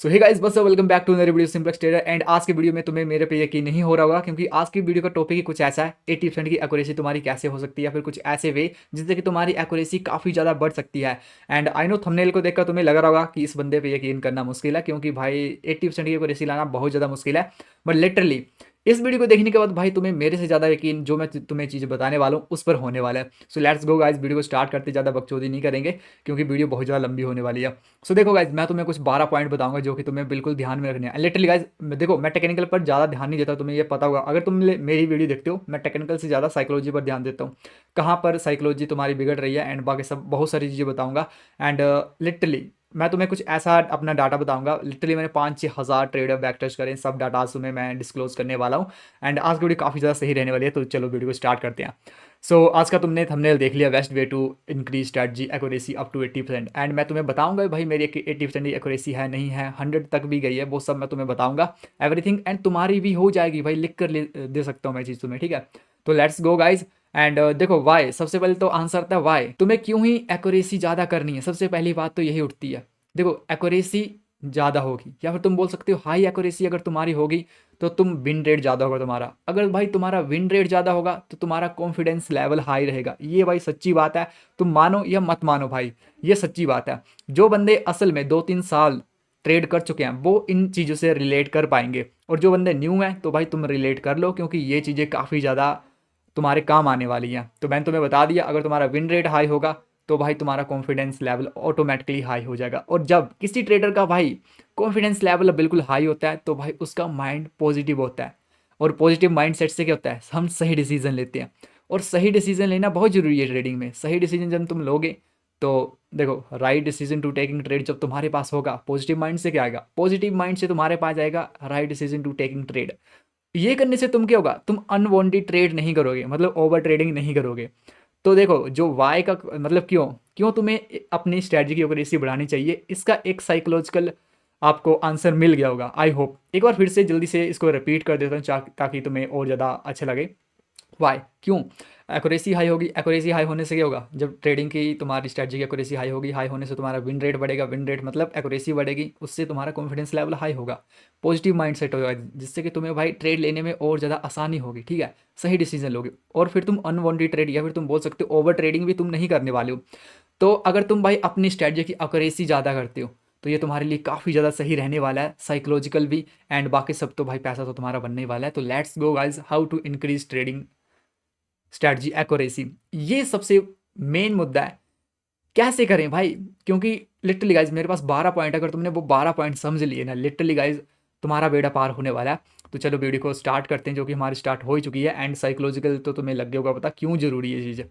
सो hey guys, बस welcome back to another video simplex trader. And आज की video में तुम्हें मेरे पे यकीन नहीं हो रहा होगा, क्योंकि आज की वीडियो का टॉपिक ही कुछ ऐसा है 80% की एक्यूरेसी तुम्हारी कैसे हो सकती है, या फिर कुछ ऐसे वे जिससे कि तुम्हारी एक्यूरेसी काफ़ी ज़्यादा बढ़ सकती है। एंड आई नो थंबनेल को देखकर तुम्हें लग रहा होगा कि इस बंदे पे यकीन करना मुश्किल है, क्योंकि भाई 80% की एक्यूरेसी लाना बहुत ज़्यादा मुश्किल है। बट लिटरली इस वीडियो को देखने के बाद भाई तुम्हें मेरे से ज़्यादा यकीन जो मैं तुम्हें चीज़ बताने वाला हूँ उस पर होने वाला है। So let's go guys, video को स्टार्ट करते ज़्यादा बकचोदी नहीं करेंगे, क्योंकि वीडियो बहुत ज़्यादा लंबी होने वाली है। सो देखो गाइज, मैं तुम्हें कुछ 12 पॉइंट बताऊंगा जो कि तुम्हें बिल्कुल ध्यान में रखने हैं। लिटरली गाइज देखो, मैं टेक्निकल पर ज़्यादा ध्यान नहीं देता, तुम्हें ये पता होगा। अगर तुम मेरी वीडियो देखते हो, मैं टेक्निकल से ज़्यादा साइकोलॉजी पर ध्यान देता हूँ, कहाँ पर साइकोलॉजी तुम्हारी बिगड़ रही है, एंड बाकी सब बहुत सारी चीज़ें बताऊंगा। एंड लिटरली मैं तुम्हें कुछ ऐसा अपना डाटा बताऊंगा। लिटरली मैंने 5-6 हज़ार ट्रेडर बैक टेस्ट करें, सब डाटा तुम्हें मैं डिस्क्लोज करने वाला हूँ। एंड आज की वीडियो काफ़ी ज़्यादा सही रहने वाली है, तो चलो वीडियो को स्टार्ट करते हैं। सो आज का तुमने थंबनेल देख लिया, best way to increase strategy accuracy up to 80%। And मैं तुम्हें बताऊंगा भाई मेरी 80% की एक्यूरेसी है नहीं है, 100 तक भी गई है, वो सब मैं तुम्हें बताऊंगा एवरीथिंग। एंड तुम्हारी भी हो जाएगी भाई, लिख कर दे सकता हूँ मैं चीज़ तुम्हें, ठीक है। तो लेट्स गो गाइज। एंड देखो, वाई सबसे पहले तो आंसर था, वाई तुम्हें क्यों ही एक्यूरेसी ज़्यादा करनी है। सबसे पहली बात तो यही उठती है। देखो, एक्यूरेसी ज़्यादा होगी, या फिर तुम बोल सकते हो हाई एक्यूरेसी अगर तुम्हारी होगी तो तुम विन रेट ज़्यादा होगा तुम्हारा। अगर भाई तुम्हारा विन रेट ज़्यादा होगा तो तुम्हारा कॉन्फिडेंस लेवल हाई रहेगा। ये भाई सच्ची बात है, तुम मानो या मत मानो भाई, ये सच्ची बात है। जो बंदे असल में 2-3 साल ट्रेड कर चुके हैं वो इन चीज़ों से रिलेट कर पाएंगे, और जो बंदे न्यू हैं तो भाई तुम रिलेट कर लो, क्योंकि ये चीज़ें काफ़ी ज़्यादा तुम्हारे काम आने वाली हैं। तो मैंने तुम्हें बता दिया, अगर तुम्हारा विन रेट हाई होगा तो भाई तुम्हारा कॉन्फिडेंस लेवल ऑटोमेटिकली हाई हो जाएगा। और जब किसी ट्रेडर का भाई कॉन्फिडेंस लेवल बिल्कुल हाई होता है तो भाई उसका माइंड पॉजिटिव होता है, और पॉजिटिव माइंड सेट से क्या होता है, हम सही डिसीजन लेते हैं। और सही डिसीजन लेना बहुत ज़रूरी है ट्रेडिंग में। सही डिसीजन जब तुम लोगे तो देखो, right decision to taking trade जब तुम्हारे पास होगा, पॉजिटिव माइंड से क्या आएगा, पॉजिटिव माइंड से तुम्हारे पास आएगा right decision to taking trade. ये करने से तुम क्या होगा, तुम अनवांटेड ट्रेड नहीं करोगे, मतलब ओवर ट्रेडिंग नहीं करोगे। तो देखो, जो वाई का मतलब क्यों क्यों तुम्हें अपनी स्ट्रैटेजी की एक्यूरेसी बढ़ानी चाहिए, इसका एक साइकोलॉजिकल आपको आंसर मिल गया होगा। आई होप एक बार फिर से जल्दी से इसको रिपीट कर देता हूँ ताकि तुम्हें और ज़्यादा अच्छा लगे। वाई क्यों एक्यूरेसी हाई होगी, एक्यूरेसी हाई होने से क्या होगा, जब ट्रेडिंग की तुम्हारी स्ट्रैटेजी की एक्यूरेसी हाई होगी, हाई होने से तुम्हारा विन रेट बढ़ेगा, विन रेट मतलब एक्यूरेसी बढ़ेगी, उससे तुम्हारा कॉन्फिडेंस लेवल हाई होगा, पॉजिटिव माइंड सेट होगा, जिससे कि तुम्हें भाई ट्रेड लेने में और ज़्यादा आसानी होगी, ठीक है, सही डिसीजन लोगे। और फिर तुम अनवांटेड ट्रेड या फिर तुम बोल सकते हो ओवर ट्रेडिंग भी तुम नहीं करने वाले हो। तो अगर तुम भाई अपनी स्ट्रैटेजी की एक्यूरेसी ज़्यादा करते हो तो ये तुम्हारे लिए काफ़ी ज़्यादा सही रहने वाला है, साइकोलॉजिकल भी। एंड बाकी सब तो भाई पैसा तो तुम्हारा बनने ही वाला है। तो let's go guys, how to increase trading strategy accuracy, ये सबसे मेन मुद्दा है। कैसे करें भाई, क्योंकि लिटरली गाइज मेरे पास 12 पॉइंट, अगर तुमने वो 12 पॉइंट समझ लिए ना, लिटरली गाइज तुम्हारा बेड़ा पार होने वाला है। तो चलो वीडियो को स्टार्ट करते हैं, जो कि हमारी स्टार्ट हो ही चुकी है। एंड साइकोलॉजिकल तो तुम्हें लग गया होगा पता क्यों जरूरी है ये चीज़,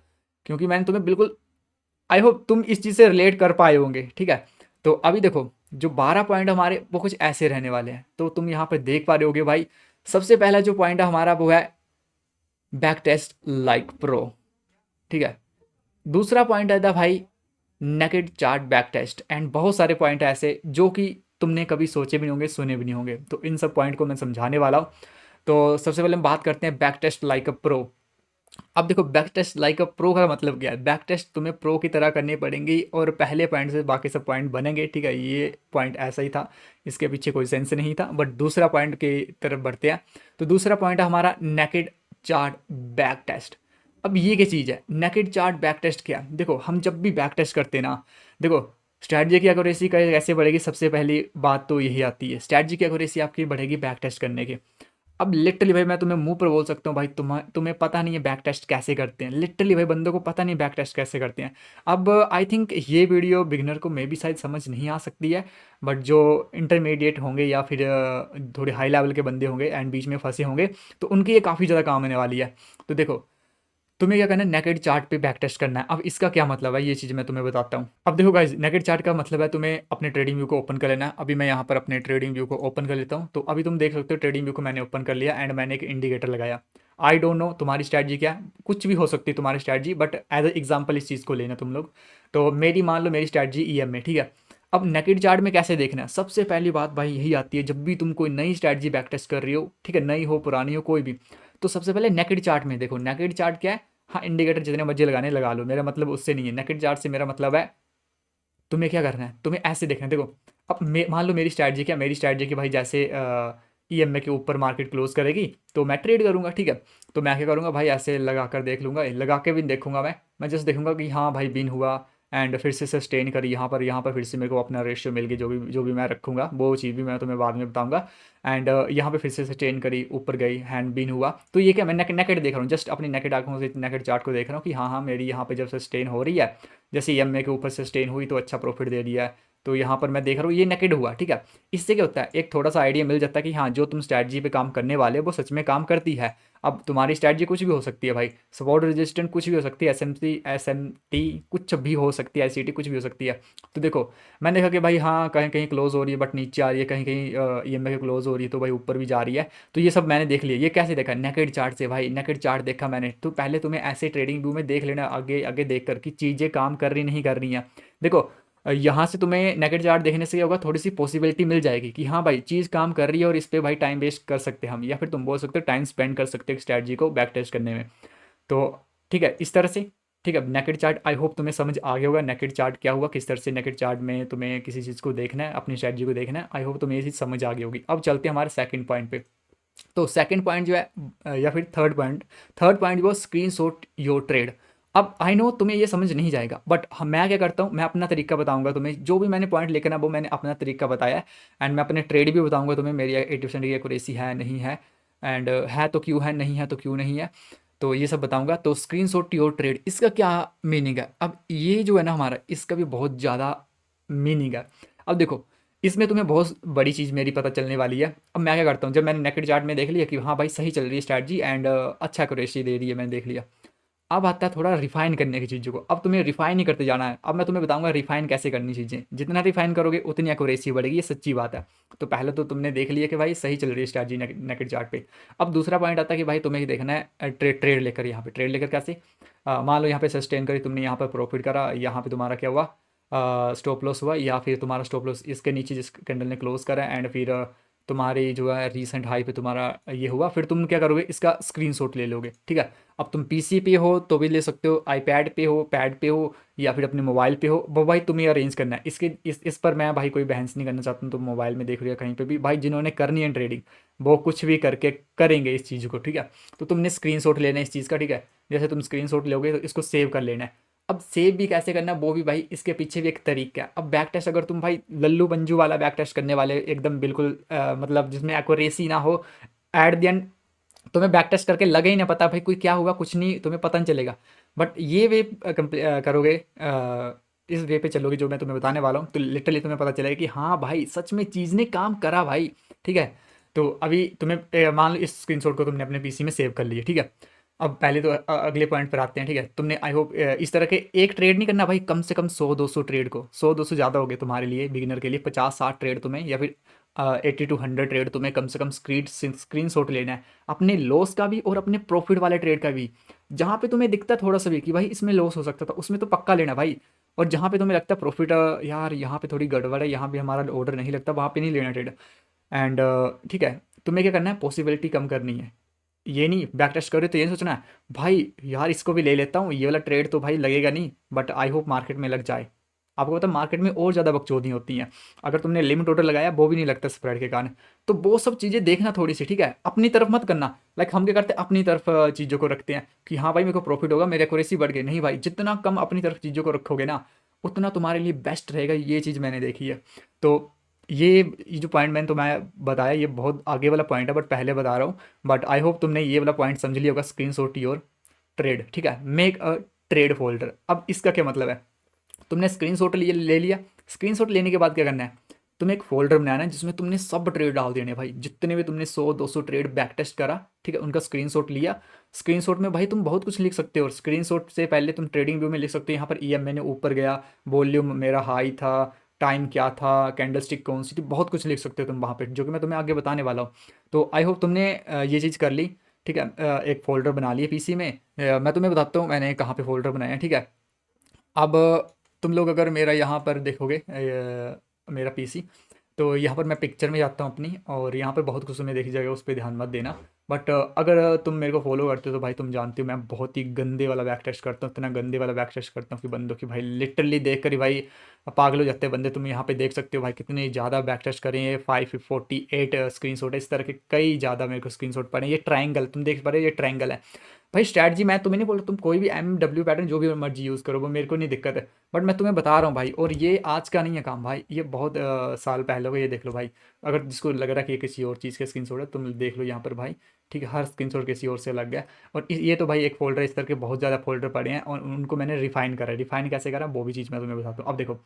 क्योंकि मैंने तुम्हें बिल्कुल, आई होप तुम इस चीज़ से रिलेट कर पाए होंगे, ठीक है। तो अभी देखो, जो 12 पॉइंट हमारे वो कुछ ऐसे रहने वाले हैं, तो तुम यहाँ पर देख पा रहे होगे भाई। सबसे पहला जो पॉइंट है हमारा वो है बैक टेस्ट लाइक प्रो, ठीक है। दूसरा पॉइंट है था भाई naked chart back test. And बहुत सारे पॉइंट है ऐसे जो कि तुमने कभी सोचे भी नहीं होंगे, सुने भी नहीं होंगे, तो इन सब पॉइंट को मैं समझाने वाला हूँ। तो सबसे पहले हम बात करते हैं back taste like a pro. अब देखो, back taste like a pro का मतलब क्या है। बैक टेस्ट तुम्हें प्रो की तरह करनी पड़ेंगी, और पहले पॉइंट से बाकी सब पॉइंट बनेंगे, ठीक है। ये पॉइंट ऐसा ही था, इसके पीछे कोई सेंस नहीं था। बट दूसरा पॉइंट की तरफ बढ़ते हैं। तो दूसरा पॉइंट है हमारा नेकेड चार्ट बैक टेस्ट। अब ये क्या चीज़ है, नेकेड चार्ट बैक टेस्ट क्या है। देखो, हम जब भी बैक टेस्ट करते हैं ना, देखो स्ट्रैटेजी की एक्यूरेसी कैसे बढ़ेगी, सबसे पहली बात तो यही आती है, स्ट्रैटेजी की एक्यूरेसी आपकी बढ़ेगी बैक टेस्ट करने के। अब लिटरली भाई मैं तुम्हें मुंह पर बोल सकता हूँ भाई, तुम्हें पता नहीं है बैक टेस्ट कैसे करते हैं। लिटरली भाई बंदों को पता नहीं बैक टेस्ट कैसे करते हैं। अब आई थिंक ये वीडियो बिगिनर को मे भी शायद समझ नहीं आ सकती है, बट जो इंटरमीडिएट होंगे या फिर थोड़े हाई लेवल के बंदे होंगे एंड बीच में फंसे होंगे, तो उनकी ये काफ़ी ज़्यादा काम आने वाली है। तो देखो, तुम्हें क्या करना है, नेकेड चार्ट पे बैक टेस्ट करना है। अब इसका क्या मतलब है, ये चीज़ मैं तुम्हें बताता हूँ। अब देखो गाइज, नेकेड चार्ट का मतलब है तुम्हें अपने ट्रेडिंग व्यू को ओपन कर लेना है। अभी मैं यहाँ पर अपने ट्रेडिंग व्यू को ओपन कर लेता हूँ। तो अभी तुम देख सकते हो ट्रेडिंग व्यू को मैंने ओपन कर लिया, एंड मैंने एक इंडिकेटर लगाया। आई डोंट नो तुम्हारी स्ट्रैटेजी क्या है, कुछ भी हो सकती है तुम्हारी strategy, but as a example इस चीज़ को लेना तुम लोग। तो मेरी मान लो मेरी स्ट्रैटेजी EM है, ठीक है। अब नेकेड चार्ट में कैसे देखना है, सबसे पहली बात भाई यही आती है, जब भी तुम कोई नई स्ट्रैटेजी बैक टेस्ट कर रही हो, ठीक है, नई हो पुरानी हो कोई भी, तो सबसे पहले नेकेड चार्ट में देखो। नेकेड चार्ट क्या है, हाँ इंडिकेटर जितने मर्जी लगाने लगा लो, मेरा मतलब उससे नहीं है। नेकेड चार्ट से मेरा मतलब है तुम्हें क्या करना है, तुम्हें ऐसे देखना है। देखो अब मान लो मेरी स्ट्रैटेजी क्या, मेरी स्ट्रैटेजी कि भाई जैसे ईएमए के ऊपर मार्केट क्लोज करेगी तो मैं ट्रेड करूंगा, ठीक है। तो मैं क्या करूंगा भाई, ऐसे लगा कर देख लूंगा, लगा के भी देखूंगा मैं जस्ट देखूंगा कि हाँ भाई बिन हुआ एंड फिर से सस्टेन करी यहाँ पर फिर से मेरे को अपना रेशियो मिल गई, जो भी मैं रखूंगा वो चीज़ भी मैं तुम्हें बाद में बताऊंगा। एंड यहाँ पे फिर से सस्टेन करी, ऊपर गई, हैंड बिन हुआ। तो ये क्या, मैं नेकेड देख रहा हूँ, जस्ट अपनी नेकेड आंखों से नेकेड चार्ट को देख रहा हूँ कि हाँ हाँ मेरी यहाँ पे जब सस्टेन हो रही है, जैसे ईएमए के ऊपर सस्टेन हुई तो अच्छा प्रॉफिट दे दिया है। तो यहाँ पर मैं देख रहा हूँ ये नेकेड हुआ, ठीक है। इससे क्या होता है, एक थोड़ा सा आइडिया मिल जाता है कि हाँ जो तुम स्ट्रैटेजी पे काम करने वाले हो वो सच में काम करती है। अब तुम्हारी स्ट्रैटेजी कुछ भी हो सकती है भाई, सपोर्ट रेजिस्टेंट कुछ भी हो सकती है, एसएमटी कुछ भी हो सकती है, आईसीटी कुछ भी हो सकती है। तो देखो मैंने देखा कि भाई हाँ कहीं कहीं क्लोज हो रही है बट नीचे आ रही है, कहीं कहीं ईएमए के क्लोज हो रही है तो भाई ऊपर भी जा रही है। तो ये सब मैंने देख लिया। ये कैसे देखा, नेकेड चार्ट से भाई, नेकेड चार्ट देखा मैंने। तो पहले तुम्हें ऐसे ट्रेडिंग व्यू में देख लेना, आगे आगे देख कर कि चीज़ें काम कर रही नहीं कर रही हैं। देखो यहाँ से तुम्हें नेकेड चार्ट देखने से क्या होगा, थोड़ी सी पॉसिबिलिटी मिल जाएगी कि हाँ भाई चीज़ काम कर रही है और इस पे भाई टाइम वेस्ट कर सकते हैं हम, या फिर तुम बोल सकते हो टाइम स्पेंड कर सकते हो स्ट्रैटेजी को बैक टेस्ट करने में। तो ठीक है इस तरह से। ठीक है नेकेड चार्ट आई होप तुम्हें समझ आ गया होगा नेकेड चार्ट क्या हुआ, किस तरह से नेकेड चार्ट में तुम्हें किसी चीज़ को देखना है, अपनी स्ट्रैटेजी को देखना है। आई होप तुम्हें ये चीज़ समझ आ गई होगी। अब चलते हैं हमारे सेकंड पॉइंट पे। तो सेकंड पॉइंट जो है या फिर थर्ड पॉइंट वो स्क्रीन शॉट योर ट्रेड। अब आई नो तुम्हें ये समझ नहीं जाएगा बट मैं क्या करता हूँ, मैं अपना तरीका बताऊंगा तुम्हें, जो भी मैंने पॉइंट लेकर ना वो मैंने अपना तरीका बताया है। एंड मैं अपने ट्रेड भी बताऊंगा तुम्हें, मेरी 80% की एक्यूरेसी है नहीं है, एंड है तो क्यों है, नहीं है तो क्यों नहीं है, तो ये सब बताऊंगा। तो स्क्रीन शॉट योर ट्रेड इसका क्या मीनिंग है, अब ये जो है ना हमारा, इसका भी बहुत ज़्यादा मीनिंग है। अब देखो इसमें तुम्हें बहुत बड़ी चीज़ मेरी पता चलने वाली है। अब मैं क्या करता हूँ, जब मैंने नेकेड चार्ट में देख लिया कि हाँ भाई सही चल रही है स्ट्रैटेजी एंड अच्छा एक्यूरेसी दे रही है, मैंने देख लिया। अब आता है थोड़ा रिफाइन करने की चीज़ों को। अब तुम्हें रिफाइन ही करते जाना है। अब मैं तुम्हें बताऊंगा रिफाइन कैसे करनी चीज़ें, जितना रिफाइन करोगे उतनी एक्यूरेसी बढ़ेगी, ये सच्ची बात है। तो पहले तो तुमने देख लिया कि भाई सही चल रही है स्ट्रैटेजी नेकेड चार्ट पे। अब दूसरा पॉइंट आता है कि भाई तुम्हें देखना है ट्रेड लेकर, यहाँ पे ट्रेड लेकर कैसे, मान लो यहाँ पे सस्टेन करी तुमने, यहाँ पर प्रॉफिट करा, यहाँ पे तुम्हारा क्या हुआ, स्टॉप लॉस हुआ, या फिर तुम्हारा स्टॉप लॉस इसके नीचे जिस कैंडल ने क्लोज करा एंड फिर तुम्हारी जो है रीसेंट हाई पे तुम्हारा ये हुआ, फिर तुम क्या करोगे, इसका स्क्रीनशॉट ले लोगे, ठीक है। अब तुम पीसी पे हो तो भी ले सकते हो, आईपैड पे हो, पैड पे हो, या फिर अपने मोबाइल पे हो, वो भाई तुम्हें अरेंज करना है। इस पर मैं भाई कोई बहस नहीं करना चाहता हूँ। तुम मोबाइल में देख रहे हो कहीं पे भी, भाई जिन्होंने करनी है ट्रेडिंग वो कुछ भी करके करेंगे इस चीज़ को, ठीक है। तो तुमने स्क्रीनशॉट लेना है इस चीज़ का, ठीक है। जैसे तुम स्क्रीनशॉट लोगे तो इसको सेव कर लेना है। अब सेव भी कैसे करना है वो भी भाई इसके पीछे भी एक तरीका है। अब बैक टेस्ट अगर तुम भाई लल्लू पंजू वाला बैक टेस्ट करने वाले एकदम बिल्कुल मतलब जिसमें एक्यूरेसी ना हो, एट द एंड तुम्हें बैक टेस्ट करके लगे ही ना पता भाई कोई क्या हुआ कुछ नहीं, तुम्हें पता नहीं चलेगा। बट ये वे करोगे, इस वे पे चलोगे जो मैं तुम्हें बताने वाला हूँ, तो लिटरली तुम्हें पता चलेगा कि हाँ भाई सच में चीज़ ने काम करा भाई, ठीक है। तो अभी तुम्हें मान लो इस स्क्रीनशॉट को तुमने अपने पीसी में सेव कर लिया, ठीक है। अब पहले तो अगले पॉइंट पर आते हैं, ठीक है। तुमने आई होप इस तरह के एक ट्रेड नहीं करना भाई, कम से कम 100-200 ट्रेड को, 100-200 ज़्यादा हो गए तुम्हारे लिए, बिगिनर के लिए 50-60 ट्रेड तुम्हें, या फिर 80-100 ट्रेड तुम्हें कम से कम स्क्रीन शॉट लेना है, अपने लॉस का भी और अपने प्रॉफिट वाले ट्रेड का भी। जहाँ पे तुम्हें दिखता है थोड़ा सा भी कि भाई इसमें लॉस हो सकता था, उसमें तो पक्का लेना भाई। और जहाँ पे तुम्हें लगता है प्रॉफिट, यार यहाँ पे थोड़ी गड़बड़ है, यहाँ पे हमारा ऑर्डर नहीं लगता, वहाँ पे नहीं लेना ट्रेड। एंड ठीक है, तुम्हें क्या करना है, पॉसिबिलिटी कम करनी है। ये नहीं बैक टेस्ट करो तो ये सोचना है भाई यार इसको भी ले लेता हूँ, ये वाला ट्रेड तो भाई लगेगा नहीं बट आई होप मार्केट में लग जाए। आपको पता है मार्केट में और ज़्यादा बकचोदी होती हैं, अगर तुमने लिमिट ऑर्डर लगाया वो भी नहीं लगता स्प्रेड के कारण। तो वो सब चीज़ें देखना थोड़ी सी, ठीक है, अपनी तरफ मत करना। लाइक हम क्या करते हैं, अपनी तरफ चीज़ों को रखते हैं कि हाँ भाई मेरे को प्रॉफिट होगा, मेरी एक्यूरेसी बढ़ गई। नहीं भाई, जितना कम अपनी तरफ चीज़ों को रखोगे ना उतना तुम्हारे लिए बेस्ट रहेगा। ये चीज़ मैंने देखी है। तो ये जो पॉइंट मैंने तुम्हें बताया ये बहुत आगे वाला पॉइंट है बट पहले बता रहा हूँ। बट आई होप तुमने ये वाला पॉइंट समझ लिया होगा, स्क्रीन शॉट योर ट्रेड, ठीक है, मेक अ ट्रेड फोल्डर। अब इसका क्या मतलब है, तुमने स्क्रीनशॉट ले लिया, स्क्रीनशॉट लेने के बाद क्या करना है, तुम्हें एक फोल्डर बनाना है जिसमें तुमने सब ट्रेड डाल देने भाई, जितने भी तुमने 100-200 ट्रेड बैक टेस्ट करा, ठीक है, उनका स्क्रीनशॉट लिया। स्क्रीनशॉट में भाई तुम बहुत कुछ लिख सकते हो। स्क्रीनशॉट से पहले तुम ट्रेडिंग व्यू में लिख सकते हो, यहाँ पर ईएमए ने ऊपर गया, वॉल्यूम मेरा हाई था, टाइम क्या था, कैंडलस्टिक कौन सी थी, बहुत कुछ लिख सकते हो तुम वहाँ पे, जो कि मैं तुम्हें आगे बताने वाला हूँ। तो आई होप तुमने ये चीज़ कर ली, ठीक है। एक फ़ोल्डर बना लिए पीसी में। मैं तुम्हें बताता हूँ मैंने कहाँ पे फ़ोल्डर बनाया है, ठीक है। अब तुम लोग अगर मेरा यहाँ पर देखोगे मेरा पीसी, तो यहाँ पर मैं पिक्चर में जाता हूँ अपनी, और यहाँ पर बहुत कुछ तुम्हें देखी जाएगा, उस पर ध्यान मत देना। बट अगर तुम मेरे को फॉलो करते हो तो भाई तुम जानते हो मैं बहुत ही गंदे वाला बैक टेस्ट करता हूँ, इतना गंदे वाला बैक टेस्ट करता हूँ कि बंदों की भाई लिटरली देख कर ही भाई पागल हो जाते हैं बंदे। तुम यहाँ पे देख सकते हो भाई कितने ज़्यादा बैक टेस्ट करें, ये 548 स्क्रीन शॉट है, इस तरह के कई ज़्यादा मेरे को स्क्रीन शॉट पड़े। ये ट्राइंगल तुम देख पा रहे हो, ये ट्राइंगल है भाई। स्ट्रैटेजी मैं तुम्हें नहीं बोल रहा, तुम कोई भी MW पैटर्न जो भी मर्जी यूज़ करो, वो मेरे को नहीं दिक्कत है, बट मैं तुम्हें बता रहा हूँ भाई। और ये आज का नहीं है काम भाई, ये बहुत साल पहले का, ये देख लो भाई। अगर जिसको लग रहा है कि ये किसी और चीज़ का स्क्रीनशॉट है, तुम देख लो यहाँ पर भाई, ठीक है, हर स्क्रीनशॉट किसी और से लग गया। और ये तो भाई एक फोल्डर, इस तरह के बहुत ज़्यादा फोल्डर पड़े हैं और उनको मैंने रिफाइन करा है। रिफाइन कैसे करा वो भी चीज़ मैं तुम्हें बताता हूँ। अब देखो,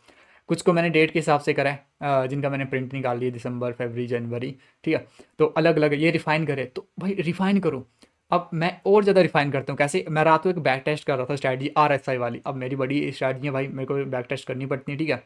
कुछ को मैंने डेट के हिसाब से करा है, जिनका मैंने प्रिंट निकाल लिया, दिसंबर, फरवरी, जनवरी, ठीक है। तो अलग अलग ये रिफाइन करे, तो भाई रिफाइन करो। अब मैं और ज़्यादा रिफाइन करता हूँ कैसे, मैं रात को एक बैक टेस्ट कर रहा था स्ट्रैटेजी RSI वाली। अब मेरी बड़ी स्ट्रैटेजी है भाई, मेरे को बैक टेस्ट करनी पड़ती है, ठीक है।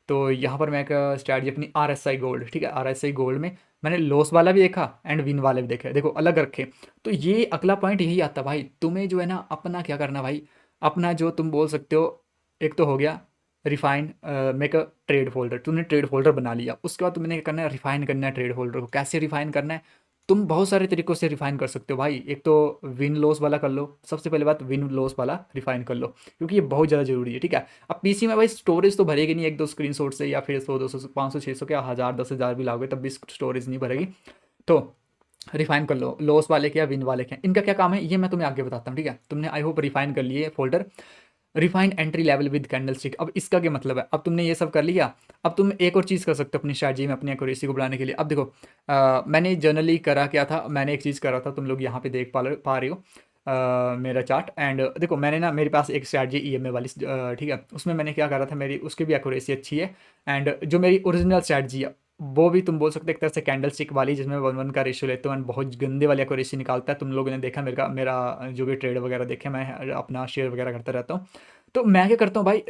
तो यहाँ पर मैं एक स्ट्रैटेजी अपनी RSI गोल्ड, ठीक है, RSI गोल्ड में मैंने लॉस वाला भी देखा एंड विन वाले भी देखे, देखो अलग रखे। तो ये अगला पॉइंट यही आता भाई, तुम्हें जो है ना अपना क्या करना भाई, अपना जो तुम बोल सकते हो, एक तो हो गया refine, make a trade folder, तुमने ट्रेड फोल्डर बना लिया। उसके बाद तुमने क्या करना है, रिफाइन करना है ट्रेड फोल्डर को। कैसे रिफाइन करना है, तुम बहुत सारे तरीक़ों से रिफ़ाइन कर सकते हो भाई। एक तो विन लॉस वाला कर लो, सबसे पहले बात विन लॉस वाला रिफ़ाइन कर लो, क्योंकि ये बहुत ज़्यादा ज़रूरी है, ठीक है। अब पीसी में भाई स्टोरेज तो भरेगी नहीं, एक दो स्क्रीनशॉट से, या फिर 100 200 500 600 क्या 1000 10,000 भी लाओगे तब भी स्टोरेज नहीं भरेगी। तो रिफ़ाइन कर लो लॉस वाले के या विन वाले के, इनका क्या काम है ये मैं तुम्हें आगे बताता हूँ, ठीक है। तुमने आई होप रिफ़ाइन कर लिए folder, refined entry level with candle stick. अब इसका क्या मतलब है, अब तुमने ये सब कर लिया, अब तुम एक और चीज़ कर सकते हो अपनी स्ट्रैटेजी में, अपनी एक्यूरेसी को बढ़ाने के लिए। अब देखो, मैंने जनरली करा क्या था, मैंने एक चीज़ करा था, तुम लोग यहाँ पे देख पा रहे हो मेरा चार्ट। एंड देखो मैंने ना, मेरे पास एक स्ट्रैटेजी EMA वाली, ठीक है, उसमें मैंने क्या करा था, मेरी उसकी भी एक्यूरेसी अच्छी है। एंड जो मेरी ओरिजिनल स्ट्रैटेजी है वो भी तुम बोल सकते हो एक तरह से कैंडल स्टिक वाली, जिसमें 1:1 का रेशियो लेते हो एंड बहुत गंदे वाली एक्यूरेसी निकालता है। तुम लोगों ने देखा मेरा मेरा जो भी ट्रेड वगैरह देखे, मैं अपना शेयर वगैरह करता रहता हूँ। तो मैं क्या करता हूँ भाई,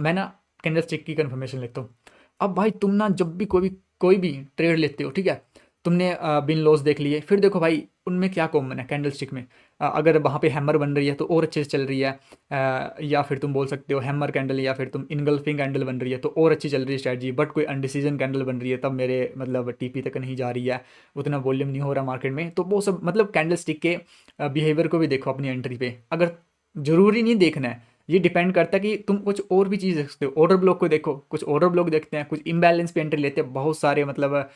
मैं ना कैंडल स्टिक की कन्फर्मेशन लेता हूँ। अब भाई तुम ना जब भी कोई भी ट्रेड लेते हो, ठीक है, तुमने बिन लॉस देख लिए, फिर देखो भाई उनमें क्या कॉमन है कैंडल स्टिक में। अगर वहाँ पे हैमर बन रही है तो और अच्छे से चल रही है, या फिर तुम बोल सकते हो हैमर कैंडल, या फिर तुम इनगल्फिंग कैंडल बन रही है तो और अच्छी चल रही है स्ट्रैटेजी। बट कोई अनडिसीजन कैंडल बन रही है तब मेरे मतलब TP तक नहीं जा रही है, उतना वॉल्यूम नहीं हो रहा मार्केट में, तो वो सब मतलब कैंडल स्टिक के बिहेवियर को भी देखो अपनी एंट्री पे। अगर ज़रूरी नहीं देखना है, ये डिपेंड करता है कि तुम कुछ और भी चीज़ देख सकते हो। ऑर्डर ब्लॉक को देखो, कुछ ऑर्डर ब्लॉक देखते हैं, कुछ इम्बैलेंस पे एंट्री लेते हैं, बहुत सारे मतलब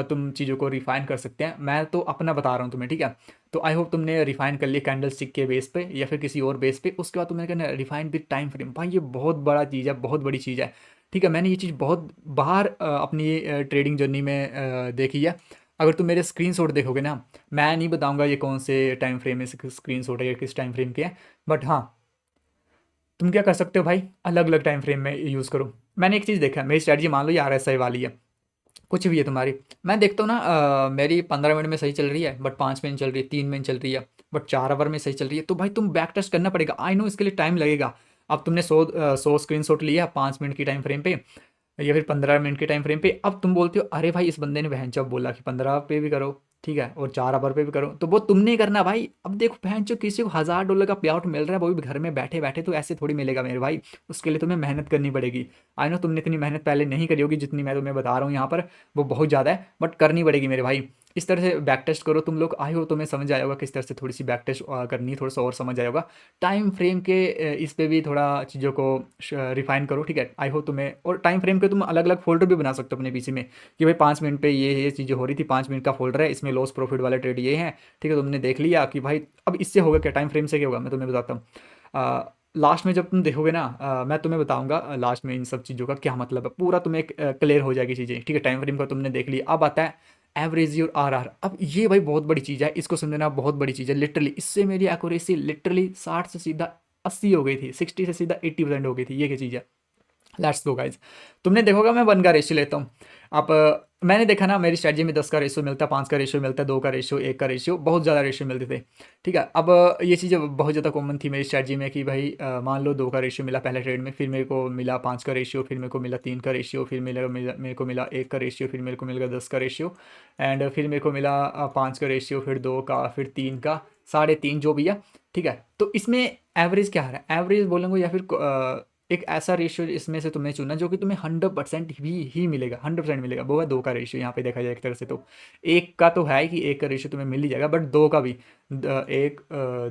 तुम चीज़ों को रिफाइन कर सकते हैं। मैं तो अपना बता रहा हूँ तुम्हें, ठीक है। तो आई होप तुमने रिफाइन कर लिया कैंडल स्टिक के बेस पे या फिर किसी और बेस पे। उसके बाद तुमने कहना रिफाइन विद टाइम फ्रेम, भाई ये बहुत बड़ा चीज़ है, बहुत बड़ी चीज़ है, ठीक है। मैंने ये चीज़ बहुत बाहर अपनी ट्रेडिंग जर्नी में देखी है। अगर तुम मेरे स्क्रीनशॉट देखोगे ना, मैं नहीं बताऊंगा ये कौन से टाइम फ्रेम में स्क्रीनशॉट है या किस टाइम फ्रेम के हैं, बट हाँ तुम क्या कर सकते हो भाई, अलग अलग टाइम फ्रेम में यूज़ करो। मैंने एक चीज़ देखा है, मेरी स्ट्रैटेजी मान लो ये RSI वाली है, कुछ भी है तुम्हारी, मैं देखता हूँ ना मेरी 15 मिनट में सही चल रही है, बट 5 मिनट चल रही है, 3 मिनट चल रही है, बट 4 आवर में सही चल रही है, तो भाई तुम बैक टेस्ट करना पड़ेगा। आई नो इसके लिए टाइम लगेगा। अब तुमने 100 स्क्रीन शॉट लिया 5 मिनट की टाइम फ्रेम पे या फिर 15 मिनट के टाइम फ्रेम पे, अब तुम बोलते हो अरे भाई इस बंदे ने बहन चौब बोला कि 15 पे भी करो, ठीक है, और 4 आवर पे भी करो, तो वो तुमने करना भाई। अब देखो बहन चो किसी को $1000 का पे आउट मिल रहा है, वो भी घर में बैठे बैठे, तो ऐसे थोड़ी मिलेगा मेरे भाई, उसके लिए तुम्हें मेहनत करनी पड़ेगी। आई नो तुमने इतनी मेहनत पहले नहीं करी होगी जितनी मैं तुम्हें बता रहा हूँ यहाँ पर, वो बहुत ज़्यादा है, बट करनी पड़ेगी मेरे भाई। इस तरह से बैक टेस्ट करो तुम लोग, आई हो तुम्हें समझ आया होगा किस तरह से थोड़ी सी बैक टेस्ट करनी है, थोड़ा सा और समझ आया होगा। टाइम फ्रेम के इस पे भी थोड़ा चीज़ों को रिफाइन करो, ठीक है। आई हो तुम्हें, और टाइम फ्रेम के तुम अलग अलग फोल्डर भी बना सकते हो अपने PC में, कि भाई 5 मिनट पे ये चीज़ें हो रही थी, 5 मिनट का फोल्डर है, इसमें लॉस प्रॉफिट वाले ट्रेड ये हैं, ठीक है। तुमने देख लिया कि भाई अब इससे होगा क्या, टाइम फ्रेम से क्या होगा, मैं तुम्हें बताता हूँ। लास्ट में जब तुम देखोगे ना, मैं तुम्हें बताऊंगा लास्ट में इन सब चीज़ों का क्या मतलब है, पूरा तुम्हें क्लियर हो जाएगी चीज़ें, ठीक है। टाइम फ्रेम का तुमने देख लिया, अब आता है एवरेज और RR। अब ये भाई बहुत बड़ी चीज़ है, इसको समझना बहुत बड़ी चीज़ है लिटरली। इससे मेरी एक्यूरेसी लिटरली 60 से सीधा 80 हो गई थी, 60 से सीधा 80% हो गई थी। ये क्या चीज़ है, लेट्स गो गाइज। तुमने देखोगा मैं 1 का रेशियो लेता हूँ। अब मैंने देखा ना मेरी स्ट्रैटेजी में 10 का रेशियो मिलता है, 5 का रेशियो मिलता है, 2 का रेशियो, 1 का रेशियो, बहुत ज़्यादा रेशियो मिलते थे, ठीक है। अब ये चीज़ें बहुत ज़्यादा कॉमन थी मेरी स्ट्रैटेजी में कि भाई मान लो 2 का रेशियो मिला पहले ट्रेड में, फिर मेरे को मिला 5 का रेशियो, फिर मेरे को मिला 3 का रेशियो, फिर मेरे को मिला 1 का रेशियो, फिर मेरे को मिल गया 10 का रेशियो, एंड फिर मेरे को मिला 5 का रेशियो, फिर 2 का, फिर 3 का, 3.5 जो भी है, ठीक है। तो इसमें एवरेज क्या आ रहा है, एवरेज बोलेंगे या फिर एक ऐसा रेशियो इसमें से तुम्हें चुनना जो कि तुम्हें 100% ही मिलेगा, 100% मिलेगा। वो है 2 का रेशियो। यहाँ पे देखा जाए एक तरह से तो 1 का तो है ही कि 1 का रेशियो तुम्हें मिल ही जाएगा, बट 2 का भी 1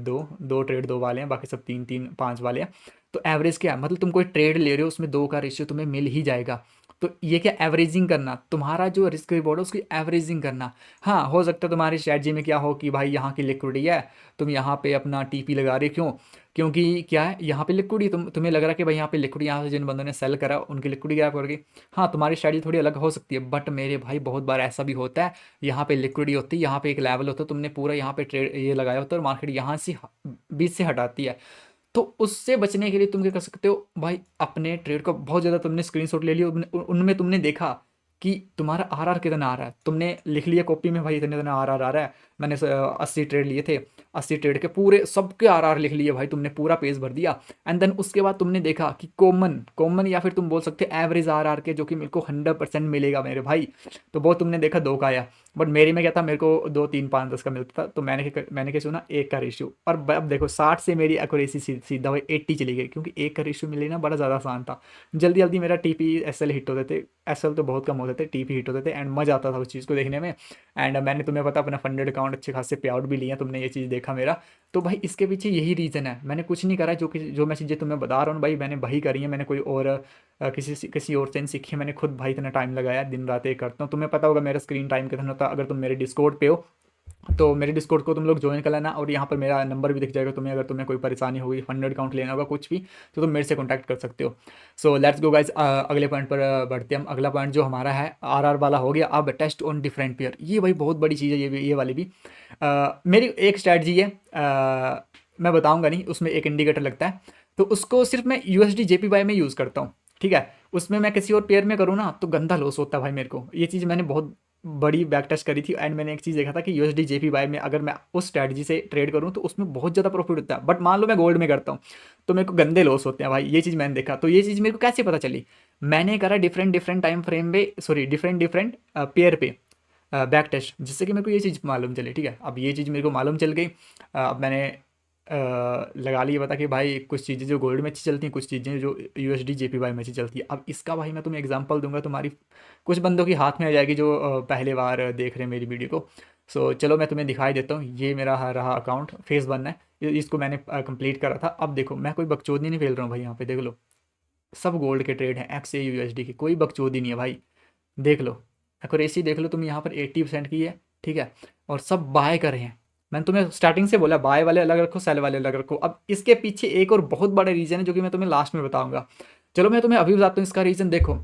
2 2 ट्रेड 2 वाले हैं, बाकी सब 3 3 5 वाले हैं। तो एवरेज क्या है, मतलब तुम कोई ट्रेड ले रहे हो उसमें 2 का रेशियो तुम्हें मिल ही जाएगा। तो ये क्या, एवरेजिंग करना, तुम्हारा जो रिस्क रिवॉर्ड है उसकी एवरेजिंग करना। हाँ, हो सकता है तुम्हारी स्ट्रैटेजी में क्या हो कि भाई यहाँ की लिक्विडिटी है, तुम यहाँ पे अपना टीपी लगा रहे हो, क्यों? क्योंकि क्या है, यहाँ पे लिक्विडिटी तुम्हें लग रहा है कि भाई यहाँ पे लिक्विडिटी, यहाँ से जिन बंदों ने सेल करा उनकी लिक्विडिटी गैप कर गई। हाँ, तुम्हारी स्ट्रैटेजी थोड़ी अलग हो सकती है, बट मेरे भाई बहुत बार ऐसा भी होता है, यहाँ पे लिक्विडिटी होती है, यहाँ पे एक लेवल होता है, तुमने पूरा यहाँ पे ट्रेड ये लगाया होता है और मार्केट यहाँ से बीच से हटाती है। तो उससे बचने के लिए तुम क्या कर सकते हो भाई, अपने ट्रेड को बहुत ज़्यादा तुमने स्क्रीनशॉट ले लिया, उनमें तुमने देखा कि तुम्हारा आरआर कितना आ रहा है, तुमने लिख लिया कॉपी में भाई इतने इतना आरआर आ रहा है। मैंने 80 ट्रेड लिए थे, 80 ट्रेड के पूरे सबके आरआर लिख लिए भाई, तुमने पूरा पेज भर दिया। एंड देन उसके बाद तुमने देखा कि कॉमन कॉमन या फिर तुम बोल सकते हो एवरेज आरआर के, जो कि मेरे को 100% मिलेगा मेरे भाई। तो वो तुमने देखा 2 का आया, बट मेरे में क्या था, मेरे को 2 3 5 10 का मिलता था। तो मैंने क्या चुना, 1 का रेशियो। और अब देखो 60 से मेरी एक्यूरेसी सीधा भाई 80 चली गई, क्योंकि 1 का रेशियो मिले ना बड़ा ज़्यादा आसान था। जल्दी जल्दी मेरा टीपी एसएल हिट होते थे, एसएल तो बहुत कम होते थे, टीपी हिट होते थे, एंड मज़ा आता था उस चीज़ को देखने में। एंड मैंने, तुम्हें पता, अपना फंडेड अकाउंट अच्छे खासे पे आउट भी लिए हैं, तुमने ये चीज़ देखा मेरा। तो भाई इसके पीछे यही रीज़न है, मैंने कुछ नहीं करा, जो मैं चीज़ें तुम्हें बता रहा हूँ भाई मैंने वही करी है। मैंने कोई और किसी और से नहीं सीखी है, मैंने खुद भाई इतना टाइम लगाया, दिन रात एक करता हूँ। तुम्हें पता होगा मेरा स्क्रीन टाइम कितना होता है, अगर तुम मेरे डिस्कॉर्ड पे हो तो मेरे डिस्कॉर्ड को तुम लोग ज्वाइन कर लेना, और यहाँ पर मेरा नंबर भी दिख जाएगा तुम्हें, अगर तुम्हें कोई परेशानी होगी, फंडेड अकाउंट लेना होगा कुछ भी, तो तुम मेरे से कॉन्टैक्ट कर सकते हो। सो लेट्स गो गाइज, अगले पॉइंट पर बढ़ते हैं हम। अगला पॉइंट जो हमारा है आरआर वाला हो गया। अब टेस्ट ऑन डिफरेंट पेयर, ये भाई बहुत बड़ी चीज़ है, ये वाली भी। मेरी एक स्ट्रैटेजी है, मैं बताऊंगा नहीं, उसमें एक इंडिकेटर लगता है, तो उसको सिर्फ मैं यूएसडी जेपीवाई में यूज़ करता हूँ, ठीक है। उसमें मैं किसी और पेयर में करूँ ना तो गंदा लॉस होता है भाई मेरे को। ये चीज़ मैंने बहुत बड़ी बैक टेस्ट करी थी, एंड मैंने एक चीज़ देखा था कि यूएसडी जेपीवाई में अगर मैं उस स्ट्रैटेजी से ट्रेड करूँ तो उसमें बहुत ज़्यादा प्रॉफिट होता है, बट मान लो मैं गोल्ड में करता हूँ तो मेरे को गंदे लॉस होते हैं भाई। ये चीज़ मैंने देखा। तो ये चीज़ मेरे को कैसे पता चली, मैंने करा डिफरेंट डिफरेंट टाइम फ्रेम पे, सॉरी डिफरेंट डिफरेंट पेयर पे बैक टेस्ट, जिससे कि मेरे को ये चीज़ मालूम चले, ठीक है। अब ये चीज़ मेरे को मालूम चल गई। अब मैंने लगा लिया पता कि भाई कुछ चीज़ें जो गोल्ड में अच्छी चलती हैं, कुछ चीज़ें जो यूएसडी जेपीवाई में अच्छी चलती है। अब इसका भाई मैं तुम्हें एग्जांपल दूंगा, तुम्हारी कुछ बंदों की हाथ में आ जाएगी जो पहले बार देख रहे हैं मेरी वीडियो को। सो चलो मैं तुम्हें दिखाई देता हूँ। ये मेरा रहा अकाउंट, फेज़ 1 है, इसको मैंने कंप्लीट करा था। अब देखो मैं कोई बकचोदी नहीं फेल रहा हूँ भाई, यहाँ पे देख लो, सब गोल्ड के ट्रेड हैं, एक्स ए यूएसडी की, कोई बकचोदी नहीं है भाई। देख लो एक्यूरेसी, देख लो तुम, यहाँ पर 80% की है, ठीक है। और सब बाय कर रहे हैं। मैंने तुम्हें स्टार्टिंग से बोला बाय वाले अलग रखो, सेल वाले अलग रखो। अब इसके पीछे एक और बहुत बड़ा रीज़न है जो कि मैं तुम्हें लास्ट में बताऊंगा। चलो मैं तुम्हें अभी बताता हूँ इसका रीज़न। देखो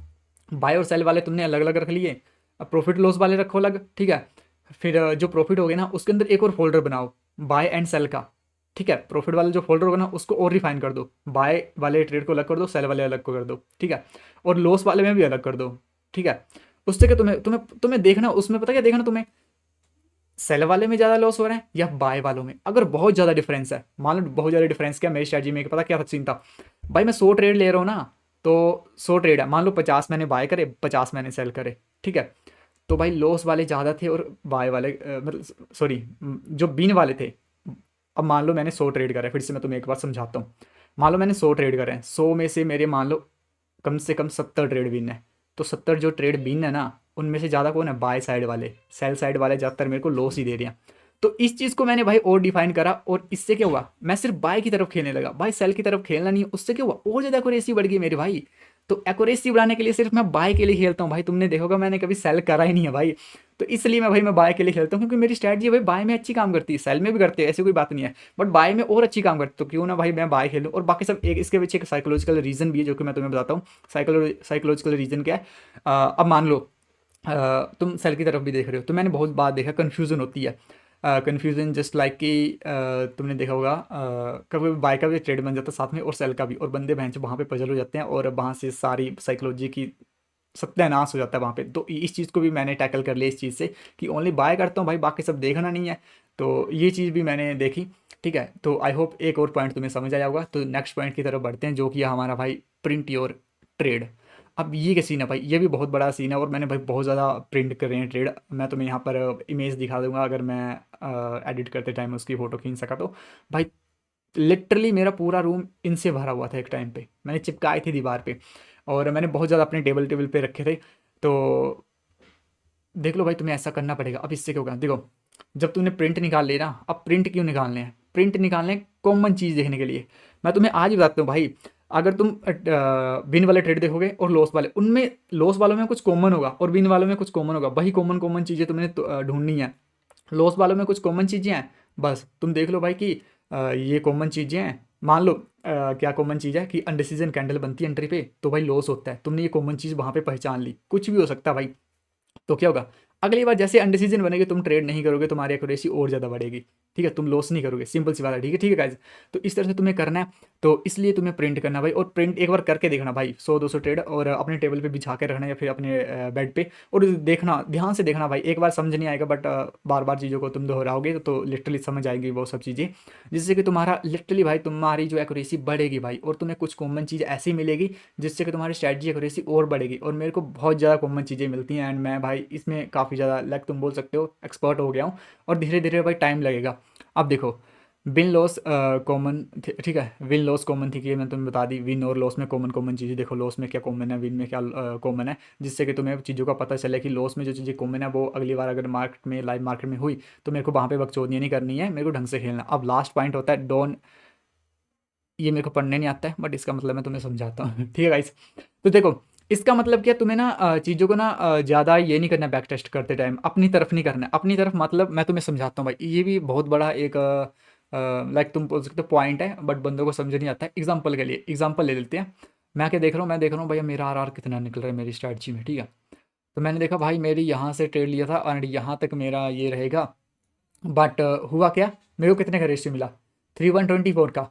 बाय और सेल वाले तुमने अलग अलग रख लिए, अब प्रॉफिट लॉस वाले रखो अलग, ठीक है। फिर जो प्रॉफिट हो गया ना उसके अंदर एक और फोल्डर बनाओ बाय एंड सेल का, ठीक है। प्रॉफिट वाला जो फोल्डर होगा ना उसको और रिफाइन कर दो, बाय वाले ट्रेड को अलग कर दो, सेल वाले अलग को कर दो, ठीक है। और लॉस वाले में भी अलग कर दो, ठीक है। उससे क्या, तुम्हें तुम्हें तुम्हें देखना उसमें, पता क्या देखना तुम्हें, सेल वाले में ज़्यादा लॉस हो रहा है या बाय वालों में। अगर बहुत ज़्यादा डिफरेंस है, मान लो बहुत ज़्यादा डिफरेंस, क्या मेरी स्ट्रैटेजी में पता क्या सीन था भाई, मैं 100 ट्रेड ले रहा हूँ ना, तो 100 ट्रेड है, मान लो 50 मैंने बाय करे, 50 मैंने सेल करे, ठीक है। तो भाई लॉस वाले ज़्यादा थे और बाय वाले मतलब सॉरी जो बीन वाले थे। अब मान लो मैंने 100 ट्रेड करे, फिर से मैं तुम्हें एक बार समझाता हूँ। मान लो मैंने 100 ट्रेड करे हैं, 100 में से मेरे मान लो कम से कम 70 ट्रेड बिन है। तो 70 जो ट्रेड बिन है ना, उनमें से ज़्यादा कौन है, बाय साइड वाले, सेल साइड वाले ज़्यादातर मेरे को लॉस ही दे रहे हैं। तो इस चीज़ को मैंने भाई और डिफाइन करा, और इससे क्या हुआ, मैं सिर्फ बाय की तरफ खेलने लगा, भाई सेल की तरफ खेलना नहीं। उससे क्या हुआ, और ज़्यादा एक्यूरेसी बढ़ गई मेरे भाई। तो एक्यूरेसी बढ़ाने के लिए सिर्फ मैं बाय के लिए खेलता हूँ भाई। तुमने देखोगा मैंने कभी सेल करा ही नहीं है भाई। तो इसलिए मैं बाय के लिए खेलता हूँ, क्योंकि मेरी स्ट्रैटेजी भाई बाय में अच्छी काम करती है, सेल में भी करते हैं, ऐसी कोई बात नहीं है, बट बाय में और अच्छी काम करती है। तो क्यों ना भाई मैं बाय खेलूँ। और बाकी सब एक इसके पीछे एक साइकोलॉजिकल रीज़न भी है जो कि मैं तुम्हें बताता हूँ। साइकोलॉजिकल रीज़न क्या है, अब मान लो तुम सेल की तरफ भी देख रहे हो, तो मैंने बहुत बात देखा कन्फ्यूज़न होती है। कन्फ्यूज़न जस्ट लाइक कि तुमने देखा होगा कभी कभी बाय का भी ट्रेड बन जाता है साथ में, और सेल का भी, और बंदे भैंस वहाँ पे पजल हो जाते हैं, और वहाँ से सारी साइकोलॉजी की सत्यानाश हो जाता है वहाँ पे। तो इस चीज़ को भी मैंने टैकल कर लिया इस चीज़ से कि ओनली बाय करता हूँ भाई, बाकी सब देखना नहीं है। तो ये चीज़ भी मैंने देखी, ठीक है। तो आई होप एक और पॉइंट तुम्हें समझ आया होगा। तो नेक्स्ट पॉइंट की तरफ बढ़ते हैं, जो कि है हमारा भाई प्रिंट योर ट्रेड। अब ये क्या सीन है भाई, ये भी बहुत बड़ा सीन है, और मैंने भाई बहुत ज़्यादा प्रिंट कर रहे हैं ट्रेड। मैं तुम्हें यहाँ पर इमेज दिखा दूंगा, अगर मैं एडिट करते टाइम उसकी फ़ोटो खींच सका तो भाई लिटरली मेरा पूरा रूम इनसे भरा हुआ था एक टाइम पे, मैंने चिपकाए थे दीवार पे, और मैंने बहुत ज़्यादा अपने टेबल टेबल पे रखे थे। तो देख लो भाई, तुम्हें ऐसा करना पड़ेगा। अब इससे क्या होगा, देखो, जब तुमने प्रिंट निकाल लिया ना, अब प्रिंट क्यों निकालने हैं, प्रिंट निकालने कॉमन चीज़ देखने के लिए। मैं तुम्हें आज ही बताता हूँ भाई, अगर तुम विन वाले ट्रेड देखोगे और लॉस वाले, उनमें लॉस वालों में कुछ कॉमन होगा और विन वालों में कुछ कॉमन होगा। वही कॉमन कॉमन चीज़ें तुमने ढूंढनी है। लॉस वालों में कुछ कॉमन चीज़ें हैं, बस तुम देख लो भाई कि ये कॉमन चीज़ें हैं। मान लो क्या कॉमन चीज़ है कि अनडिसीजन कैंडल बनती है एंट्री पे, तो भाई लॉस होता है। तुमने ये कॉमन चीज़ वहाँ पे पहचान ली, कुछ भी हो सकता है भाई। तो क्या होगा, अगली बार जैसे अनडिसीजन बनेगी, तुम ट्रेड नहीं करोगे, तुम्हारी एक्यूरेसी और ज़्यादा बढ़ेगी। ठीक है, तुम लॉस नहीं करोगे, सिंपल सी बात है। ठीक है, ठीक है गाइज। तो इस तरह से तुम्हें करना है। तो इसलिए तुम्हें प्रिंट करना भाई, और प्रिंट एक बार करके देखना भाई, 100-200 ट्रेड, और अपने टेबल पे बिछा के रखना या फिर अपने बेड पे, और देखना, ध्यान से देखना भाई। एक बार समझ नहीं आएगा, बट बार बार चीज़ों को तुम दोहराओगे तो लिटरली समझ आएगी वो सब चीज़ें, जिससे कि तुम्हारा लिटरली भाई, तुम्हारी जो एक्यूरेसी बढ़ेगी भाई, और तुम्हें कुछ कॉमन चीज़ ऐसी मिलेगी जिससे कि तुम्हारी स्ट्रैटेजी एक्यूरेसी और बढ़ेगी। और मेरे को बहुत ज़्यादा कॉमन चीज़ें मिलती हैं, एंड मैं भाई इसमें काफ़ी ज़्यादा, लाइक तुम बोल सकते हो, एक्सपर्ट हो गया हूँ। और धीरे धीरे भाई टाइम लगेगा। अब देखो, विन लॉस कॉमन, ठीक है, विन लॉस कॉमन थी कि मैं तुम्हें बता दी। विन और लॉस में कॉमन कॉमन चीज़ें देखो, लॉस में क्या कॉमन है, विन में क्या कॉमन है, जिससे कि तुम्हें चीज़ों का पता चले कि लॉस में जो चीज़ें कॉमन है वो अगली बार अगर मार्केट में, लाइव मार्केट में हुई, तो मेरे को वहाँ पे बकचोदियाँ नहीं करनी है, मेरे को ढंग से खेलना। अब लास्ट पॉइंट होता है डॉन, ये मेरे को पढ़ने नहीं आता है, बट इसका मतलब मैं तुम्हें समझाता हूँ। ठीक है गाइस। तो देखो, इसका मतलब क्या, तुम्हें ना चीज़ों को ना ज़्यादा ये नहीं करना, बैक टेस्ट करते टाइम अपनी तरफ नहीं करना है। अपनी तरफ मतलब मैं तुम्हें समझाता हूँ भाई, ये भी बहुत बड़ा एक लाइक तुम बोल सकते हो पॉइंट है, बट बंदों को समझ नहीं आता है। एग्जाम्पल के लिए एग्जाम्पल ले लेते हैं। मैं क्या देख रहा हूँ, मैं देख रहा हूँ भैया मेरा आर कितना निकल रहा है मेरी स्ट्रैटेजी में। ठीक है, तो मैंने देखा भाई, मेरी यहाँ से ट्रेड लिया था और यहाँ तक मेरा ये रहेगा, बट हुआ क्या, मेरे को कितने का रेशियो मिला, 3124 का।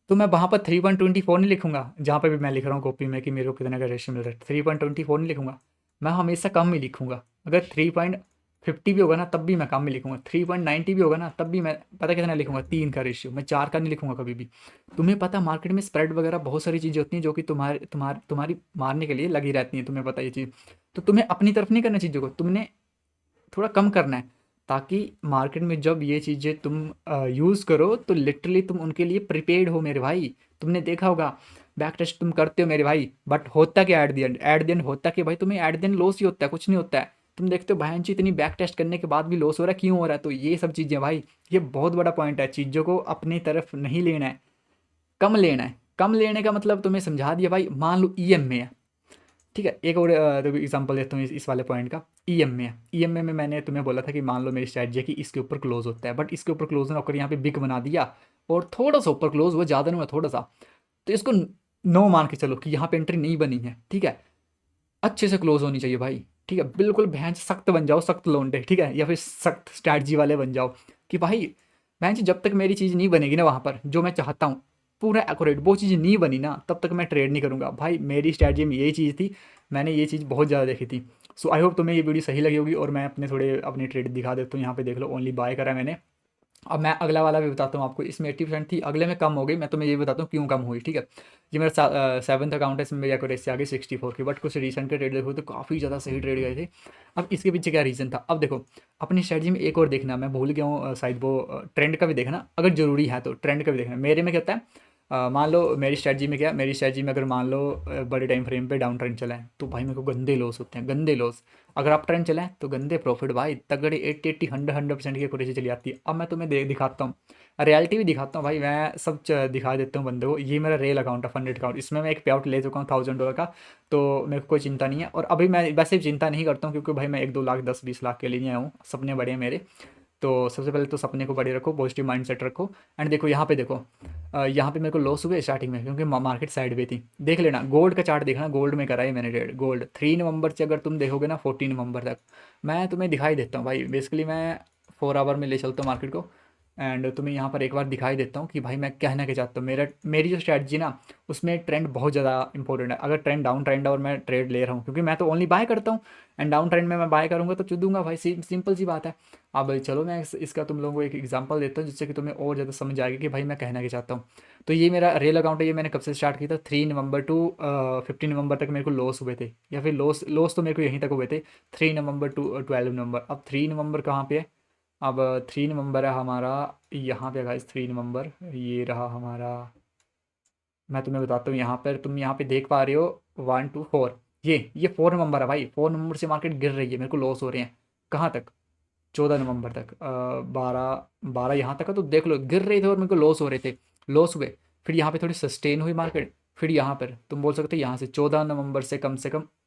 तो मैं वहाँ पर 3124 नहीं लिखूंगा, जहाँ पे भी मैं लिख रहा हूँ कॉपी में कि मेरे को कितने का रेशियो मिल रहा है, 3.24 नहीं लिखूंगा। मैं हमेशा कम ही लिखूंगा। अगर 3.50 भी होगा ना, तब भी मैं कम ही लिखूंगा। 3.90 भी होगा ना, तब भी मैं पता कितना लिखूंगा, 3 का रेशियो। मैं 4 का नहीं लिखूंगा कभी भी। तुम्हें पता, मार्केट में स्प्रेड वगैरह बहुत सारी चीज़ें होती हैं जो कि तुम्हारी मारने के लिए लगी रहती हैं, तुम्हें पता ये चीज़। तो तुम्हें अपनी तरफ नहीं करना चीज़ों को, तुमने थोड़ा कम करना है, ताकि मार्केट में जब ये चीज़ें तुम यूज़ करो तो लिटरली तुम उनके लिए प्रिपेयर्ड हो मेरे भाई। तुमने देखा होगा, बैक टेस्ट तुम करते हो मेरे भाई, बट होता क्या at the end, at the end होता कि भाई तुम्हें एट द एंड लॉस ही होता है, कुछ नहीं होता है। तुम देखते हो भाई इतनी बैक टेस्ट करने के बाद भी लॉस हो रहा है, क्यों हो रहा है? तो ये सब चीज़ें भाई, ये बहुत बड़ा पॉइंट है। चीज़ों को अपनी तरफ नहीं लेना है, कम लेना है। कम लेने का मतलब तुम्हें समझा दिया भाई। मान लो ईएम में है, ठीक है, एक और देखो एग्जांपल देता हूँ इस वाले पॉइंट का। ईएम में है, ईएम में मैंने तुम्हें बोला था कि मान लो मेरी स्ट्रैटेजी है कि इसके ऊपर क्लोज होता है, बट इसके ऊपर क्लोज ना होकर यहाँ पे बिग बना दिया, और थोड़ा सा ऊपर क्लोज हुआ, ज़्यादा नहीं हुआ, थोड़ा सा। तो इसको नो मान के चलो कि यहाँ पे एंट्री नहीं बनी है। ठीक है, अच्छे से क्लोज होनी चाहिए भाई। ठीक है, बिल्कुल भैंस सख्त बन जाओ, सख्त लोंडे, ठीक है, या फिर सख्त स्ट्रैटेजी वाले बन जाओ कि भाई भैंस जब तक मेरी चीज़ नहीं बनेगी ना वहाँ पर जो मैं चाहता हूँ, पूरा एक्यूरेट वो चीज़ नहीं बनी ना, तब तक मैं ट्रेड नहीं करूँगा भाई। मेरी स्ट्रैटेजी में यही चीज़ थी, मैंने ये चीज़ बहुत ज़्यादा देखी थी। सो आई होप तुम्हें ये वीडियो सही लगी होगी, और मैं अपने ट्रेड दिखा देता हूँ। यहाँ पे देख लो, ओनली बाय करा है मैंने। अब मैं अगला वाला भी बताता हूँ आपको। इसमें 80% थी, अगले में कम हो गई। मैं तुम्हें ये बताता हूँ क्यों कम हुई। ठीक है, ये मेरा 7th अकाउंट है, इसमें मेरी एक्यूरेसी आ गई 64 की, बट कुछ रिसेंट के ट्रेड देखो तो काफ़ी ज़्यादा सही ट्रेड गए थे। अब इसके पीछे क्या रीज़न था, अब देखो, अपनी स्ट्रेटजी में एक और देखना, मैं भूल गया हूँ शायद वो ट्रेंड का भी देखना, अगर ज़रूरी है तो ट्रेंड का भी देखना। मेरे में क्या होता है, मान लो मेरी स्ट्रेटजी में क्या, मेरी स्ट्रेटजी में अगर मान लो बड़े टाइम फ्रेम पे डाउन ट्रेंड चला है, तो भाई मेरे को गंदे लॉस होते हैं, गंदे लॉस। अगर अप ट्रेंड चला है तो गंदे प्रॉफिट भाई, तगड़े 80-80 100% की एक्यूरेसी चली जाती है। अब मैं तुम्हें दिखाता हूँ, रियलिटी भी दिखाता हूँ भाई, मैं सब दिखा देता हूँ बंदे को। ये मेरा रियल अकाउंट है, फंडेड अकाउंट, इसमें मैं एक पे आउट ले चुका हूँ $1000 का। तो मेरे को कोई चिंता नहीं है, और अभी मैं वैसे भी चिंता नहीं करता हूँ, क्योंकि भाई मैं 1-2 लाख 10-20 लाख के लिए नहीं आया हूँ। सपने बड़े हैं मेरे। तो सबसे पहले तो सपने को बड़े रखो, पॉजिटिव माइंड सेट रखो। एंड देखो यहाँ पे देखो, यहाँ पे मेरे को लॉस हुए स्टार्टिंग में, क्योंकि मार्केट साइड पे थी। देख लेना, गोल्ड का चार्ट देखना, गोल्ड में करा है मैंने ट्रेड। गोल्ड 3 नवंबर से अगर तुम देखोगे ना 14 नवंबर तक, मैं तुम्हें दिखाई देता हूँ भाई। बेसिकली मैं 4 आवर में ले चलता हूँ मार्केट को, एंड तुम्हें यहाँ पर एक बार दिखाई देता हूँ कि भाई मैं कहना क्या चाहता हूँ। मेरी जो स्ट्रैटेजी ना, उसमें ट्रेंड बहुत ज़्यादा इंपॉर्टेंट है। अगर ट्रेंड डाउन ट्रेंड है और मैं ट्रेड ले रहा हूँ, क्योंकि मैं तो ओनली बाय करता हूँ, एंड डाउन ट्रेंड में मैं बाय करूँगा तो चुदूंगा भाई, सिंपल सी बात है। अब चलो मैं इसका तुम लोगों को एक एग्जांपल देता हूँ, जिससे कि तुम्हें और ज़्यादा समझ आएगी कि भाई मैं कहना क्या चाहता हूँ। तो ये मेरा रियल अकाउंट है, ये मैंने कब से स्टार्ट किया था, 3 नवंबर टू 15 नवंबर तक मेरे को लॉस हुए थे, या फिर लॉस लॉस तो मेरे को यहीं तक हुए थे, 3 नवंबर टू 12 नवंबर। अब 3 नवंबर कहाँ पे है, अब 3 नवंबर है हमारा, यहाँ पे गाइस 3 नवंबर ये रहा हमारा। मैं तुम्हें बताता हूँ, यहाँ पर तुम यहाँ पे देख पा रहे हो 1 2 4, ये 4 नवंबर है भाई। 4 नवंबर से मार्केट गिर रही है, मेरे को लॉस हो रहे हैं। कहाँ तक? 14 नवंबर तक, 12 यहाँ तक है, तो देख लो गिर रहे थे और मेरे को लॉस हो रहे थे, लॉस हुए। फिर यहाँ पे थोड़ी सस्टेन हुई मार्केट, फिर यहाँ पर तुम बोल सकते हो यहाँ से 14 नवंबर से कम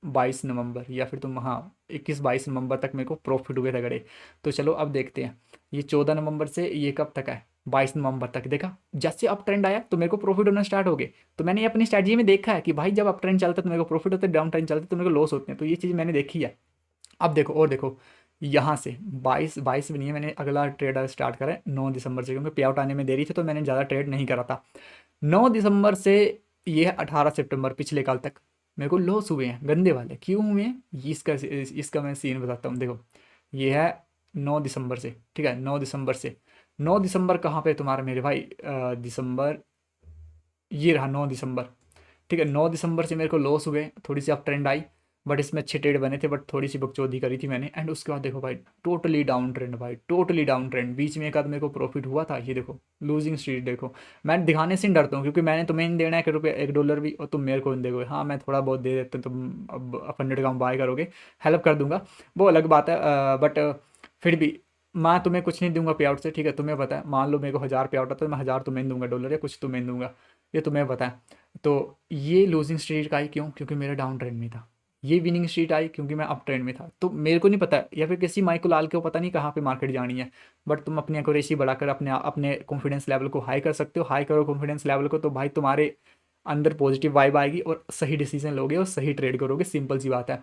22 नवंबर, या फिर तुम हाँ 21 22 नवंबर तक मेरे को प्रॉफिट हुए तगड़े। तो चलो अब देखते हैं, ये 14 नवंबर से ये कब तक है, 22 नवंबर तक। देखा जैसे अप ट्रेंड आया तो मेरे को प्रॉफिट होना स्टार्ट हो गए। तो मैंने अपनी स्ट्रैटेजी में देखा है कि भाई जब अप ट्रेंड चलता है तो मेरे को प्रॉफिट होता है, डाउन ट्रेंड चलता है तो मेरे को लॉस होते हैं। तो ये चीज़ मैंने देखी है। अब देखो और देखो, यहाँ से 22 भी नहीं है, मैंने अगला ट्रेड स्टार्ट करा है 9 दिसंबर से, क्योंकि पे आउट आने में देरी थी तो मैंने ज़्यादा ट्रेड नहीं करा था। 9 दिसंबर से ये है 18 सितंबर, पिछले कल तक मेरे को लॉस हुए हैं गंदे वाले। क्यों हुए हैं ये इसका मैं सीन बताता हूँ। देखो ये है 9 दिसंबर से, ठीक है 9 दिसंबर से। 9 दिसंबर कहाँ पे तुम्हारा मेरे भाई, दिसंबर, ये रहा 9 दिसंबर, ठीक है। 9 दिसंबर से मेरे को लॉस हुए, थोड़ी सी अप ट्रेंड आई, बट इसमें अच्छे ट्रेड बने थे, बट थोड़ी सी बकचोदी करी थी मैंने। एंड उसके बाद देखो भाई टोटली डाउन ट्रेंड, भाई टोटली डाउन ट्रेंड। बीच में एक आध मेरे को प्रॉफिट हुआ था, ये देखो लूजिंग स्ट्रीट देखो। मैं दिखाने से ही डरता हूँ, क्योंकि मैंने तुम्हें नहीं देना है 1 रुपये 1 डॉलर भी, और तुम मेरे को नहीं दोगे। हाँ मैं थोड़ा बहुत दे देता हूँ, तुम अब 100 का बाय करोगे, हेल्प कर दूंगा, वो अलग बात है। बट फिर भी मैं तुम्हें कुछ नहीं दूंगा पे आउट से, ठीक है। तुम्हें पता है, मान लो मेरे को 1000 पे आउट आता है तो मैं 1000 तुम्हें नहीं दूंगा डॉलर, या कुछ तुम्हें नहीं दूंगा, ये तुम्हें पता है। तो ये लूजिंग स्ट्रीक आई क्यों? क्योंकि मेरा डाउन ट्रेंड में था। ये विनिंग स्ट्रीट आई क्योंकि मैं अप ट्रेंड में था। तो मेरे को नहीं पता, या फिर किसी माइको लाल को पता नहीं कहाँ पे मार्केट जानी है। बट तुम अपनी एक्यूरेसी बढ़ाकर अपने अपने कॉन्फिडेंस लेवल को हाई कर सकते हो। हाई करो कॉन्फिडेंस लेवल को, तो भाई तुम्हारे अंदर पॉजिटिव वाइब आएगी और सही डिसीजन लोगे और सही ट्रेड करोगे, सिंपल सी बात है।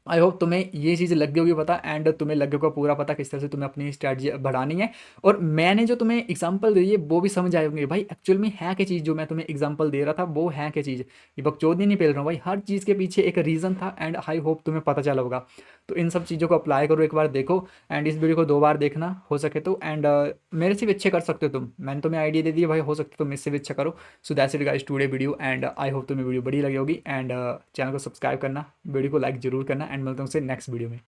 आई होप तुम्हें ये चीज़ लग गई होगी पता, एंड तुम्हें लग गया होगा पूरा पता किस तरह से तुम्हें अपनी स्ट्रैटेजी बढ़ानी है। और मैंने जो तुम्हें एग्जांपल दी है वो भी समझ आए होंगे भाई एक्चुअल में है क्या चीज़। जो मैं तुम्हें एग्जांपल दे रहा था वो है क्या चीज़, ये बकचोदी नहीं पेल रहा हूँ भाई, हर चीज़ के पीछे एक रीज़न था। एंड आई होप तुम्हें पता चला होगा। तो इन सब चीज़ों को अप्लाई करो, एक बार देखो, एंड इस वीडियो को 2 बार देखना हो सके तो। एंड मेरे से भी अच्छे कर सकते हो तुम, मैंने तुम्हें आइडिया दे दिया भाई, हो सकता है तुम इससे भी अच्छा करो। So that's it guys today video, and I hope तुम्हें वीडियो बड़ी लगी होगी। एंड चैनल को सब्सक्राइब करना, वीडियो को लाइक जरूर करना, एंड मिलता हूँ उससे नेक्स्ट वीडियो में।